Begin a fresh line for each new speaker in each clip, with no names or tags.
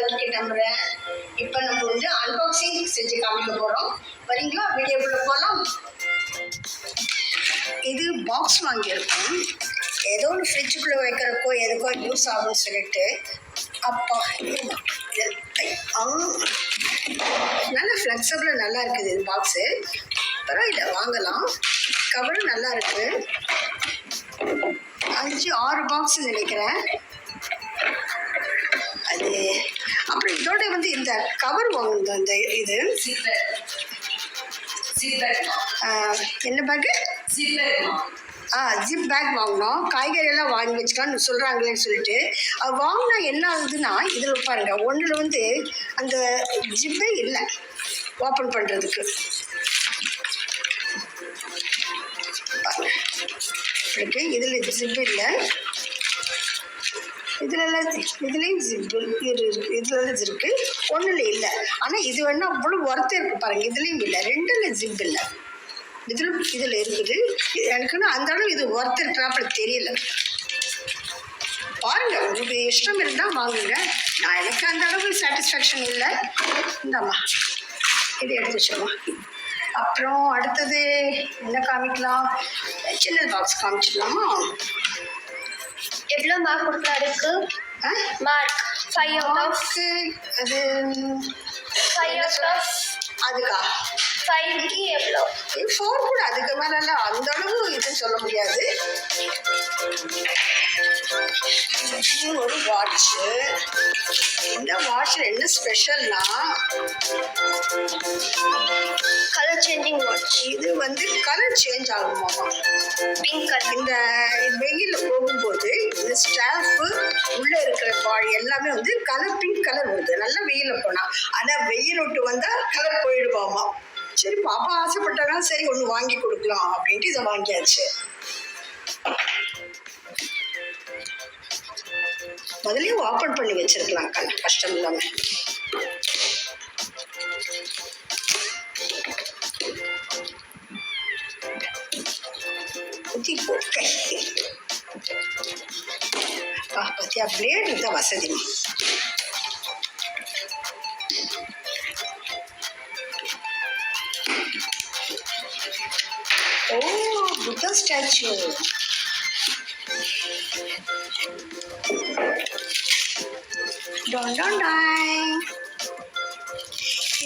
இருக்கீங்க நம்புறேன். இப்போ நம்ம வந்து அன்பாக்சிங் செஞ்சு காமிக்க போகிறோம். வரீங்களா? வீடியோக்குள்ளே போகலாம். இது பாக்ஸ் வாங்கியிருக்கோம். ஏதோ ஒரு ஃப்ரிட்ஜுக்குள்ளே வைக்கிறக்கோ எதுக்கோ யூஸ் ஆகும்னு சொல்லிட்டு. அப்பா நல்லா ஃப்ளெக்சிபிளாக நல்லா இருக்குது இது பாக்ஸு. பரவாயில்ல, வாங்கலாம். கவரும் நல்லா இருக்குது. 5-6 பாக்ஸ் நினைக்கிறேன் அது. அப்புறம் இதோட வந்து இந்த கவர் வாங்கணும். அந்த இது என்ன பேக்கு? ஜிப் பேக் வாங்கினோம். காய்கறியெல்லாம் வாங்கி வச்சுக்கலாம்னு சொல்கிறாங்களேன்னு சொல்லிட்டு அது வாங்கினா என்ன ஆகுதுன்னா, இதில் பாருங்க, ஒன்றில் வந்து அந்த ஜிப்பே இல்லை ஓப்பன் பண்ணுறதுக்கு. இருக்கு, இதில் ஜிப் இல்லை. இதுலேயும் ஜிப்பு இருக்குது, இதுலலாம் இருக்குது, ஒன்றில் இல்லை. ஆனால் இது வேணால் அவ்வளோ ஒர்த்து இருக்குது பாருங்கள். இதுலேயும் இல்லை, 2ல் ஜிப் இல்லை. இதில் இருக்குது. எனக்குன்னு அந்த அளவு இது ஒர்த்து இருக்கிறாப்புல தெரியல. பாருங்கள், உங்களுக்கு இஷ்டம் இருந்தால் வாங்குங்க. எனக்கு அந்த அளவுக்கு சாட்டிஸ்ஃபேக்ஷன் இல்லை. இந்தாம்மா, இது எடுத்து வச்சுருமா. அப்புறம் அடுத்தது என்ன காமிக்கலாம்? சின்ன பாக்ஸ் காமிச்சிடலாமா?
எவ்வளோ மார்க் கொடுக்கலாம் அதுக்கு? மார்க் 5 out of
அது
5 out of
அதுக்கா
5க்கு எவ்வளோ?
4 கூட. அதுக்கு மேலெல்லாம் அந்த அளவு இதுன்னு சொல்ல முடியாது. ஒரு வாட்சு. இந்த வாட்சில் என்ன ஸ்பெஷல்னா,
கலர் சேஞ்சிங் வாட்ச்.
இது வந்து கலர் சேஞ்ச் ஆகுமா?
Pink colour.
இந்த வெயிலில் போகும்போது இந்த ஸ்டாஃபு உள்ளே இருக்கிற பாடி எல்லாமே வந்து கலர் பிங்க் கலர் வருது. நல்லா வெயிலில் போனால். ஆனால் வெயில் விட்டு வந்தால் கலர் போயிடுவாமா. சரி, பாப்பா ஆசைப்பட்டாங்க, சரி ஒன்று வாங்கி கொடுக்கலாம் அப்படின்ட்டு இதை வாங்கியாச்சு. முதலே ஓப்பன் பண்ணி வச்சிருக்கலாம், கஷ்டம் இல்லாம. பத்தியா, பிளேட் இருந்தா வசதி. ஓ, புத்தா ஸ்டாச்சு.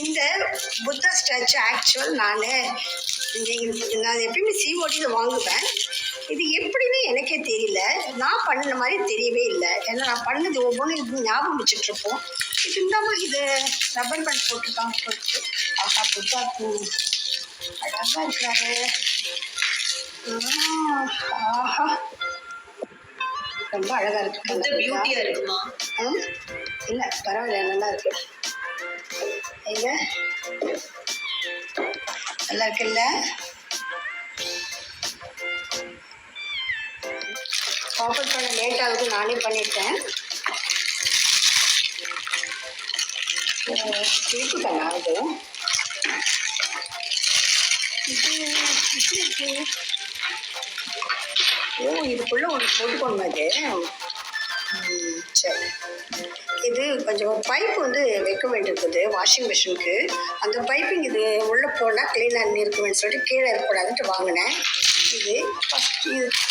இந்த புத்தா ஸ்டாச்சு ஆக்சுவல் நான் எப்பயுமே சிஓடியில் வாங்குவேன். இது எப்படின்னு எனக்கே தெரியல. நான் பண்ணின மாதிரி தெரியவே இல்லை. ஏன்னா நான் பண்ணது ஒவ்வொன்றும் இது ஞாபகம் வச்சுட்ருப்போம். இது இல்லாமல் இது ரப்பர் பேண்ட் போட்டுருக்காங்க போட்டு. ஆஹா, புத்தா அழகாக இருக்கிறாரு. ஆஹா, ரொம்ப அழகாக இருக்கு.
பியூட்டியாக இருக்குமா?
இல்லை, பரவாயில்ல, நல்லா இருக்கு. எங்க நல்லா இருக்குல்ல? ஓப்பன் பண்ண லேட் ஆகுது, நானே பண்ணிட்டேன். கேட்டுக்கண்ணா இது. ஓ, இதுக்குள்ளே ஒன்று போட்டுக்கோங்க. அது சரி. இது கொஞ்சம் பைப் வந்து வைக்க வேண்டியிருக்குது வாஷிங் மிஷினுக்கு. அந்த பைப்பிங் இது உள்ளே போனால் க்ளீனாக இருக்குன்னு சொல்லிட்டு கீழே இருக்கக்கூடாதுன்ட்டு வாங்கினேன். இது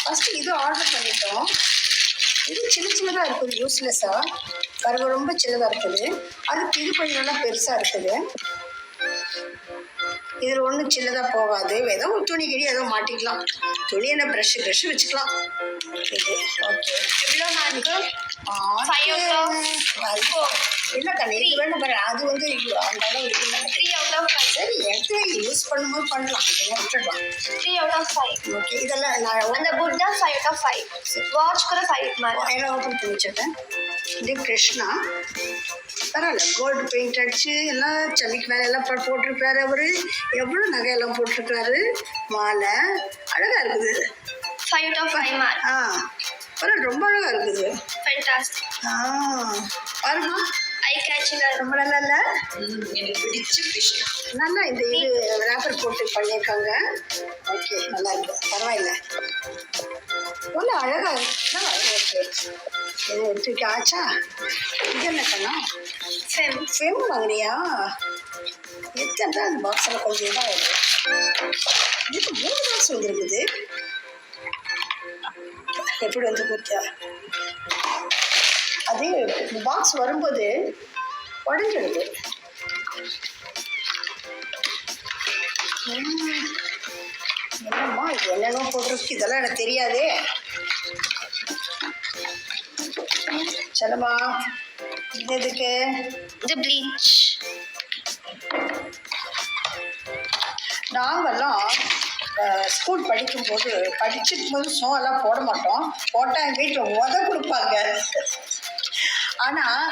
ஃபஸ்ட்டு இது ஆர்டர் பண்ணிட்டோம். இது சின்னதாக இருக்குது, யூஸ்லெஸ்ஸாக. பரவ ரொம்ப சின்னதாக இருக்குது. அதுக்கு இது கொஞ்சம் நல்லா பெருசாக இருக்குது. இதில் ஒன்றும் சின்னதாக போகாது. ஏதோ ஒரு துணி கிடி ஏதோ மாட்டிக்கலாம். துணி என்ன ப்ரெஷ்ஷு வச்சுக்கலாம். இது ஓகே.
எவ்வளோ மார்க்கு?
இல்லை கண்ணு, இது வேணும் பாரு. அது வந்து அந்த அளவு இல்லை.
3 out of 5.
சரி, எடுத்து யூஸ் பண்ணும்போது பண்ணலாம், இதெல்லாம் விட்டுடலாம்.
3 out of 5.
ஓகே, இதெல்லாம் நான்
அந்த புத்தா 5 out of 5. வாட்ச் கூட 5 மார்க்.
எல்லாம் ஓப்பன் பண்ணி வச்சுருக்கேன். இது கிருஷ்ணா. பரவாயில்ல, கோல்டு பெயிண்ட் அடிச்சு எல்லாம் சமிக்கு மேலே எல்லாம் போட்டிருக்கிறாரு. அவர் எவ்வளோ நகையெல்லாம் போட்டிருக்கிறாரு. மாலை அழகாக இருக்குது.
5 out of 5 மார்க்.
பரவாயில்ல, ரொம்ப அழகாக இருக்குது.
ஃபேண்டாஸ்டிக்.
பாருமா,
ஐ கேட்சிங்காக
ரொம்ப நல்லா இல்லை?
எனக்கு பிடிச்ச கிருஷ்ணா.
நல்லா இந்த இது ரேப்பர் போட்டு பண்ணியிருக்காங்க. ஓகே, நல்லா இருக்கு, பரவாயில்ல. ஒன்றும் அழகாக இருக்குன்னா ஓகே. இது எடுத்துக்க ஆச்சா? இது என்ன கண்ணா? ஃபெம் வாங்கினியா? எத்தனை தான் அந்த பாக்ஸில் கொஞ்சம் இதாக வருது. இதுக்கு 3 பாக்ஸ் வந்துருக்குது. எப்படி வந்து கொடுத்தா அது பாக்ஸ் வரும்போது உடஞ்சிடுது. என்னம்மா இது என்னென்ன போட்டிருக்கு, இதெல்லாம் எனக்கு தெரியாதே. சொல்லமா இது எதுக்கு?
இது ப்ளீச்.
நாங்கெல்லாம் ஸ்கூல் படிக்கும்போது சோலாம் போட மாட்டோம். போட்டால் எங்கள் வீட்டில் கொடுப்பாங்க. ஆனால்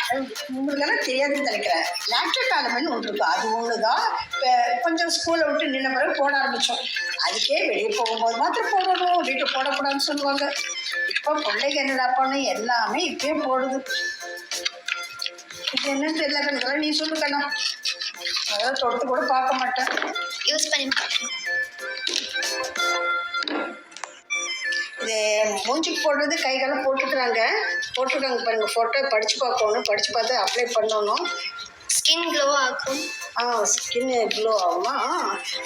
உங்களுக்கெல்லாம் தெரியாதுன்னு நினைக்கிறேன். லேக்டர் காலம்னு ஒன்று இருக்கும். அது ஒன்று தான் இப்போ கொஞ்சம் ஸ்கூலை விட்டு நின்ன பிறகு போட ஆரம்பித்தோம். அதுக்கே வெளியே போகும்போது மாத்திரம் போடணும், வீட்டில் போடக்கூடாதுன்னு சொல்லுவாங்க. இப்போ பிள்ளைங்க என்னடா பண்ணு எல்லாமே இப்பயே போடுது. இது என்னன்னு தெரியல கணக்கெல்லாம் நீ சொல்லுக்கண்ணா. அதாவது தொட்டு கூட பார்க்க மாட்டேன்.
யூஸ் பண்ணி பார்க்கலாம்.
இது மூஞ்சிக்கு போடுறது கைகாலம் போட்டுருக்காங்க பாருங்கள். ஃபோட்டோ படித்து பார்க்கணும், படித்து பார்த்து அப்ளை பண்ணணும்.
ஸ்கின் க்ளோ ஆகும்.
ஸ்கின் க்ளோ ஆகுமா?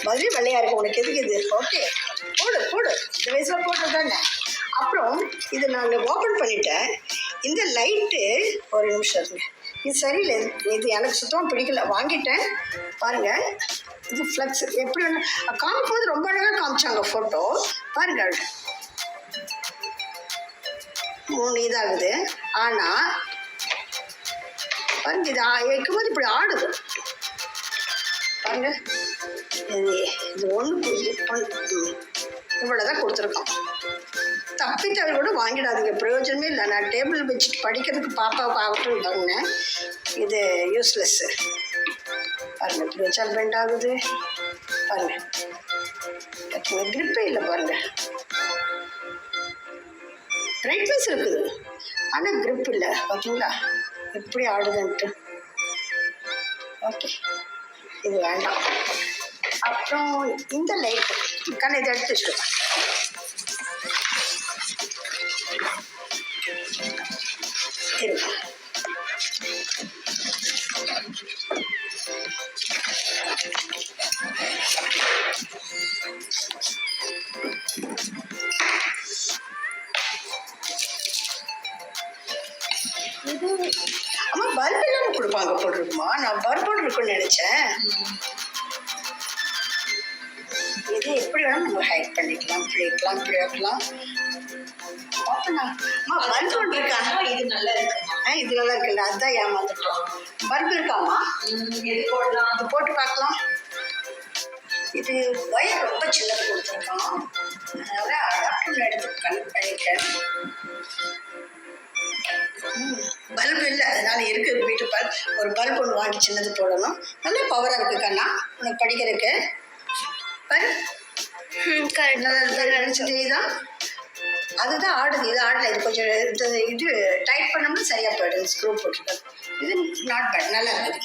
மாதிரி வெள்ளையாக இருக்கும். உனக்கு எதுக்கு இது? ஓகே போடு இந்த வயசில் போட்டது தானே. அப்புறம் இது நான் ஓப்பன் பண்ணிட்டேன். இந்த லைட்டு ஒரு நிமிஷம் இருங்க. இது சரியில்லை, இது எனக்கு சுத்தமாக பிடிக்கல. வாங்கிட்டேன் பாருங்கள். இது ஃப்ளக்ஸ் எப்படி ஒன்று காமிக்கும்போது ரொம்ப அழகாக காமிச்சாங்க ஃபோட்டோ. பாருங்கள் 3 இதாகுது. ஆனால் பாருங்க இது வைக்கும்போது இப்படி ஆடுது பாருங்க. இது ஒன்று இவ்வளோதான் கொடுத்துருக்கோம். தப்பித்தவரை கூட வாங்கிடாதீங்க, பிரயோஜனமே இல்லை. நான் டேபிள் வச்சுட்டு படிக்கிறதுக்கு பாப்பாவுக்கு ஆகட்டும் வாங்கினேன். இது யூஸ்லெஸ்ஸு பாருங்கள். இப்படி வச்சால் பெண்ட் ஆகுது பாருங்கள். கிரிப்பே இல்லை பாருங்கள். பிரைட்னஸ் இருக்குது ஆனால் கிரிப் இல்லை. பார்த்தீங்களா எப்படி ஆடுதுன்ட்டு. ஓகே இது வேண்டாம். அப்புறம் இந்த லைட்டு இதை எடுத்து வச்சுருக்கேன். இது அம்மா பல்ப் எல்லாம் கொடுப்பாங்க போட்டிருக்குமா? நான் பல்போடு இருக்குன்னு நினைச்சேன். இது எப்படி வேணாலும் நம்ம ஹைட் பண்ணிக்கலாம், இப்படி வைக்கலாம், இப்படி வைக்கலாம். பல்ப் ஒன்று இருக்கா?
இது நல்லா இருக்குமா?
இது நல்லா இருக்குல்ல, அதுதான் ஏமாந்துட்டோம். பல்ப் இருக்காமா?
எது போடலாம்?
அது போட்டு பார்க்கலாம். இது ஒயர் ரொம்ப சின்னது கொடுத்துருக்கோம். அதனால் அடாப்டர் எடுத்து கனெக்ட் பண்ணிட்டேன். பல்பு இல்லை, அதனால இருக்குது வீட்டு பல்ப். ஒரு பல்ப் ஒன்று வாங்கி சின்னது போடணும். நல்ல பவராக இருக்குது கண்ணா உனக்கு படிக்கிறதுக்கு. தெரியுதா? அதுதான் ஆடுது, இது ஆடலை. இது கொஞ்சம் இது டைட் பண்ணோம்னா சரியாக போயிடுது. ஸ்க்ரூ போட்டுருக்காது. இது நாட் பேட், நல்லா இருக்குது.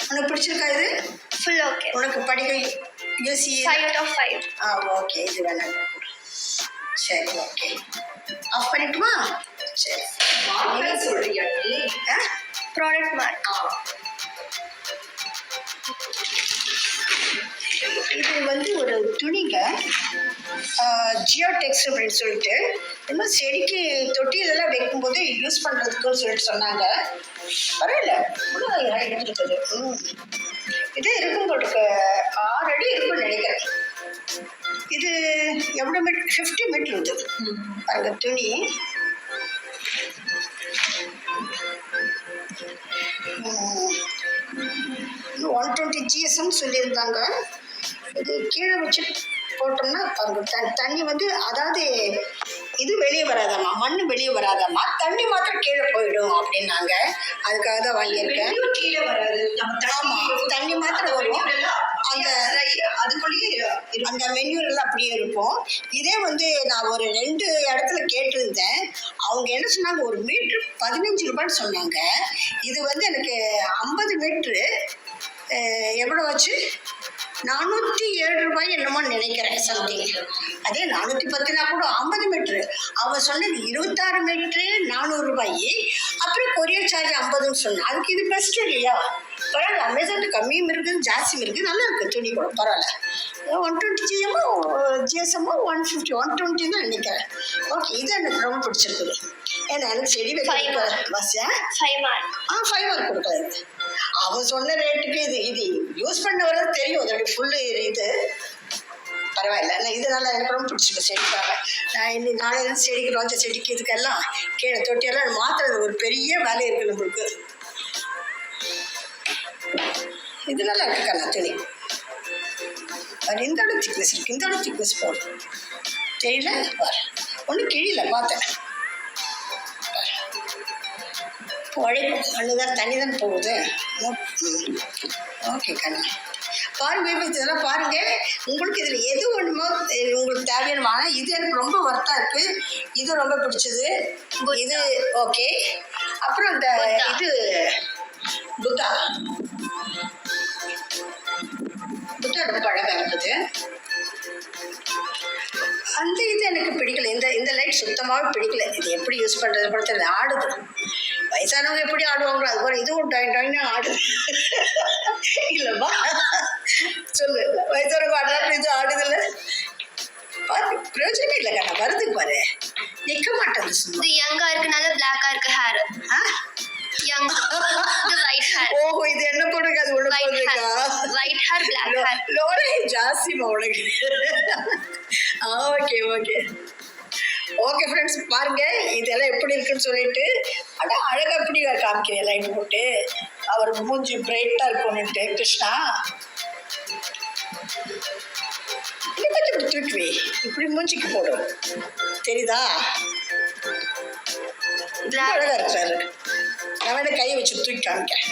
உனக்கு பிடிச்சிருக்கா? இது
ஃபுல் ஓகே.
உனக்கு படிக்க யூசி
5 out of 5.
ஓகே இது வேணாம். சரி ஓகே ஆஃப் பண்ணிட்டுமா? சரி
சொல்றியா நீ? Product mark.
இது வந்து ஒரு துணிங்க, ஜியோடெக்ஸ் அப்படின்னு சொல்லிட்டு இன்னும் செடிக்கு தொட்டிலெல்லாம் வைக்கும்போது யூஸ் பண்ணுறதுக்குன்னு சொல்லிட்டு சொன்னாங்க. பரவாயில்ல எடுத்துருக்குது. இதே இருக்கும் போட்டுக்கு 6 அடி இருக்குன்னு நினைக்கிறேன். இது எவ்வளோ மீட்டர்? 50 மீட்டர் இது பாருங்க துணி. 120 GSM சொல்லியிருந்தாங்க. இது கீழே வச்சு போட்டோம்னா தண்ணி வந்து அதாவது இது வெளியே வராதாம்மா, மண் வெளியே வராதாம்மா, தண்ணி மாத்திரம் கீழே போயிடும் அப்படின்னாங்க. அதுக்காக தான் வாங்கியிருக்கேன்.
கீழே வராது.
ஆமாம் தண்ணி மாத்திரம் வரும். அந்த
அதுக்குள்ளேயே
அந்த மென்யூரெல்லாம் அப்படியே இருக்கும். இதே வந்து நான் ஒரு 2 இடத்துல கேட்டிருந்தேன். அவங்க என்ன சொன்னாங்க, ஒரு மீட்ரு 15 ரூபான்னு சொன்னாங்க. இது வந்து எனக்கு 50 மீட்ரு எவ்வளோ ஆச்சு? 407 என்னமோ நினைக்கிறேன் சம்திங். அதே 410 கூட 50 மீட்ரு. அவன் சொன்னது 26 மீட்ரு 400 ரூபாய். அப்புறம் கொரியர் சார்ஜ் 50ன்னு சொன்னான். அதுக்கு இது பெஸ்ட் இல்லையா? பரவாயில்ல, அமேசானில் கம்மியும் இருக்குது ஜாஸ்தியும் இருக்குது, நல்லா இருக்குது துணி கூட பரவாயில்ல. 120 ஜிஎம்மோ ஜிஎஸ்எம்மோ 150 120 தான் நினைக்கிறேன். ஓகே, இது எனக்கு ரொம்ப பிடிச்சிருக்குது. ஏன்னா எனக்கு செடி வைக்க பஸ்ஸா
5 mark.
5 மார்க் கொடுக்கல. அவன் சொன்ன ரேட்டுக்கு இது இது யூஸ் பண்ண வரது தெரியும், அதோடைய ஃபுல்லு இது பரவாயில்ல. நான் இதனால எனக்கு ரொம்ப பிடிச்சிருக்கு செடிக்காக. நான் இன்னும் நாளையிலேருந்து செடிக்கு ரோஜா செடிக்கு இதுக்கெல்லாம் கீழே தொட்டியெல்லாம் மாற்றுறது ஒரு பெரிய வேலை இருக்குது நம்மளுக்கு. இது நல்லா இருக்கு கண்ணா துணி. இந்த அளவு திக்னஸ் இருக்கு, இந்த அளவு திக்னஸ் போடும் தெரியல. ஒன்றும் கிழியில பார்த்தேன். உழைப்பு அண்ணுதான் தண்ணி தான் போகுது. ஓகே கண்ணா பாருங்க, இதெல்லாம் பாருங்க. உங்களுக்கு இதில் எது ஒன்றுமோ உங்களுக்கு தேவையான வாங்க. இது எனக்கு ரொம்ப ஒர்த்தாக இருக்குது, இது ரொம்ப பிடிச்சது. இது ஓகே. அப்புறம் இந்த இது புத்தா புத்தா ரொம்ப அழகாக இருக்குது. அந்த இது எனக்கு பிடிக்கல. இந்த லைட் சுத்தமாகவே பிடிக்கல. இது எப்படி யூஸ் பண்ணுறது கூட தெரியல. ஆடுது. வயசானவங்க எப்படி ஆடுவாங்களோ அது போல இதுவும் டாயின்னு ஆடுது. இல்லைப்பா சொல்லு, வயசானவங்க ஆடுறாங்க, இது ஆடுதில்ல. பாரு பிரயோஜனமே இல்லை கண்ணா, வருது பாரு, நிற்க மாட்டேங்குது சும்மா.
இது யங்கா இருக்கனால பிளாக்கா இருக்கு ஹேர். யங் இது ஒயிட் ஹேர்.
ஓஹோ, இது என்ன போடுங்க, அது ஒண்ணு போடுறீங்க.
White hair black hair.
லோரே ஜாஸ்திமா உனக்கு. ஓகே ஓகே ஓகே ஃப்ரெண்ட்ஸ், பாருங்க இதெல்லாம் எப்படி இருக்குன்னு சொல்லிட்டு. ஆனால் அழகாக எப்படி காமிக்கிறேன் லைட் போட்டு. அவர் மூஞ்சி பிரைட்டாக இருக்கும்னுட்டு கிருஷ்ணா. இன்னும் கொஞ்சம் இப்படி தூக்குவி, இப்படி மூஞ்சிக்கு போடும் தெரியுதா? அழகாக இருக்காரு. நான் வேணா கையை வச்சு தூக்கி காமிக்கிறேன்.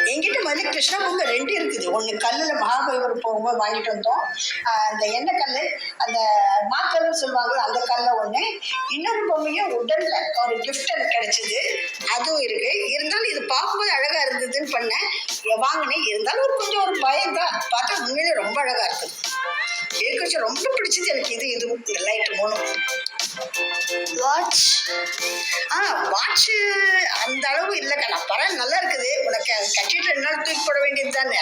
என்கிட்ட முதல்ல கிருஷ்ணா பொம்மை 2 இருக்குது. ஒன்று கல்லில் மகாபலிபுரம் போகும்போது வாங்கிட்டு வந்தோம், அந்த எண்ணெய் கல், அந்த மாக்கல்னு சொல்லுவாங்க, அந்த கல்லை ஒன்று. இன்னொரு பொம்மையும் உடனில் ஒரு கிஃப்ட் எனக்கு கிடைச்சிது, அதுவும் இருக்குது. இருந்தாலும் இது பார்க்கும்போது அழகாக இருந்ததுன்னு பண்ணேன், வாங்கினேன். இருந்தாலும் கொஞ்சம் ஒரு பயம் தான். பார்த்தா உண்மையிலே ரொம்ப அழகாக இருக்குது. எனக்கு ரொம்ப பிடிச்சது எனக்கு இதுவும் இந்த லைட் 3.
வாட்ச்
வாட்ச் அந்த அளவு இல்லை கண்ணா, பரவாயில்ல நல்லா இருக்குது. உனக்கு கட்டிட்டு 2 நாள் தூக்கி போட வேண்டியது தானே.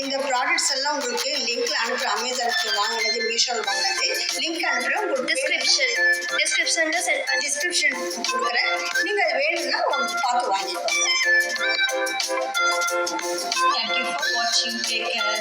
இந்த ப்ராடக்ட்ஸ் எல்லாம் உங்களுக்கு லிங்க்ல அனுப்புகிறேன். அமேசானுக்கு வாங்கினது, மீஷோவில் வாங்கினது லிங்க் அனுப்புகிறேன். உங்களுக்கு
டிஸ்கிரிப்ஷன்ல சென்ட் பண்ணி
டிஸ்கிரிப்ஷன் கொடுக்குறேன். நீங்கள் அது வேணும்னா பார்த்து வாங்கிக்கோங்க. Thank you for watching. Take care.